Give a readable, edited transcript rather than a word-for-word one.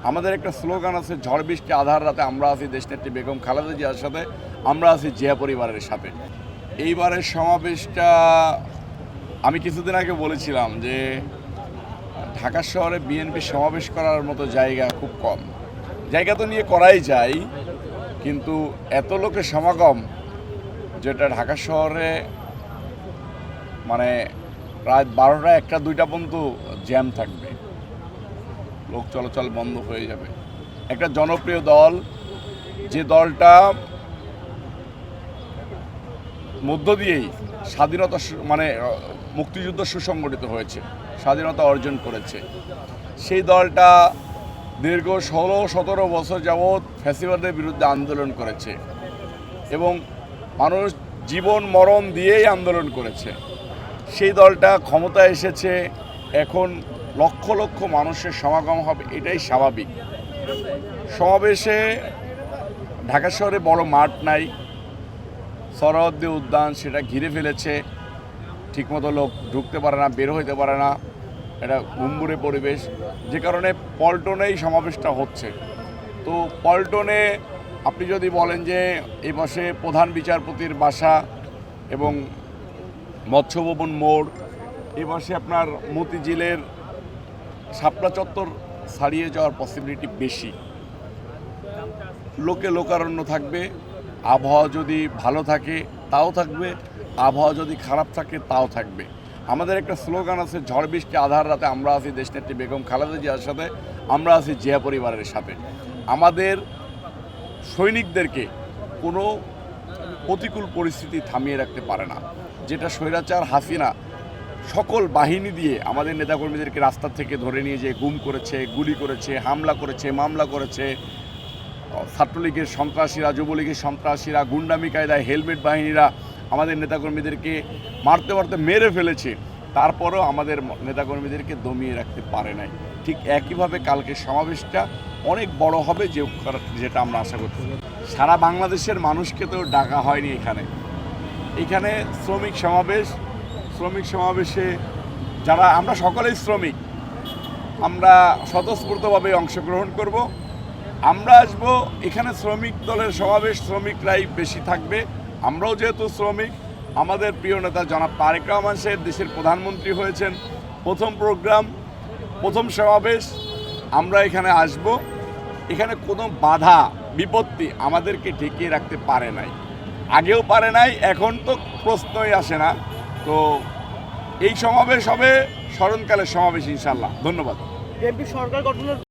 আমাদের একটা স্লোগান আছে, ঝড় বৃষ্টি আধার রাতে আমরা আছি দেশনেত্রী বেগম খালেদা জিয়ার সাথে, আমরা আছি জিয়া পরিবারের সাথে। এইবারের সমাবেশটা আমি কিছুদিন আগে বলেছিলাম যে ঢাকা শহরে বিএনপি সমাবেশ করার মতো জায়গা খুব কম। জায়গা তো নিয়ে করাই যায়, কিন্তু এত লোকের সমাগম যেটা ঢাকা শহরে মানে রাত 12টা 1টা 2টা পর্যন্ত জ্যাম থাকবে, লোক চলাচল বন্ধ হয়ে যাবে। একটা জনপ্রিয় দল, যে দলটা মধ্য দিয়েই স্বাধীনতা মানে মুক্তিযুদ্ধ সুসংগঠিত হয়েছে, স্বাধীনতা অর্জন করেছে, সেই দলটা দীর্ঘ 16-17 বছর যাবৎ ফ্যাসিবাদের বিরুদ্ধে আন্দোলন করেছে এবং মানুষ জীবন মরণ দিয়েই আন্দোলন করেছে। সেই দলটা ক্ষমতায় এসেছে, এখন লক্ষ লক্ষ মানুষের সমাগম হবে, এটাই স্বাভাবিক। সমাবেশে ঢাকা শহরে বড় মাঠ নাই, সরহদ্দি উদ্যান সেটা ঘিরে ফেলেছে, ঠিকমতো লোক ঢুকতে পারে না, বের হইতে পারে না, এটা গুম্বুরে পরিবেশ, যে কারণে পল্টনেই সমাবেশটা হচ্ছে। তো পল্টনে আপনি যদি বলেন যে এই পাশে প্রধান বিচারপতির বাসা এবং মৎস্য ভবন মোড়, এই পাশে আপনার মতিঝিলের শাপলা চত্বর ছাড়িয়ে যাওয়ার পসিবিলিটি বেশি। লোকে লোকারণ্য থাকবে, আবহাওয়া যদি ভালো থাকে তাও থাকবে, আবহাওয়া যদি খারাপ থাকে তাও থাকবে। আমাদের একটা স্লোগান আছে, ঝড় বৃষ্টি আধার রাতে আমরা আছি দেশনেত্রী বেগম খালেদা জিয়ার সাথে, আমরা আছি জিয়া পরিবারের সাথে। আমাদের সৈনিকদেরকে কোনো প্রতিকূল পরিস্থিতি থামিয়ে রাখতে পারে না। যেটা স্বৈরাচার হাসিনা সকল বাহিনী দিয়ে আমাদের নেতাকর্মীদেরকে রাস্তা থেকে ধরে নিয়ে যেয়ে গুম করেছে, গুলি করেছে, হামলা করেছে, মামলা করেছে, ছাত্রলীগের সন্ত্রাসীরা, যুবলীগের সন্ত্রাসীরা, গুন্ডামি কায়দায় হেলমেট বাহিনীরা আমাদের নেতাকর্মীদেরকে মারতে মারতে মেরে ফেলেছে, তারপরেও আমাদের নেতাকর্মীদেরকে দমিয়ে রাখতে পারে নাই। ঠিক একইভাবে কালকে সমাবেশটা অনেক বড় হবে, যেটা আমরা আশা করছি। সারা বাংলাদেশের মানুষকে তো ডাকা হয়নি এখানে শ্রমিক সমাবেশে যারা আমরা সকলেই শ্রমিক, আমরা স্বতঃস্ফূর্তভাবে অংশগ্রহণ করব। আমরা আসব এখানে, শ্রমিক দলের সমাবেশ, শ্রমিকরাই বেশি থাকবে। আমরাও যেহেতু শ্রমিক, আমাদের প্রিয় নেতা জনাব তারেক রহমান সাহেব দেশের প্রধানমন্ত্রী হয়েছেন, প্রথম প্রোগ্রাম, প্রথম সমাবেশ, আমরা এখানে আসব। এখানে কোনো বাধা বিপত্তি আমাদেরকে ঠেকিয়ে রাখতে পারে নাই, আগেও পারে নাই, এখন তো প্রশ্নই আসে না। তো এই সমাবেশ হবে স্মরণকালের সমাবেশ ইনশাল্লাহ। ধন্যবাদ। বিএনপি সরকার গঠনের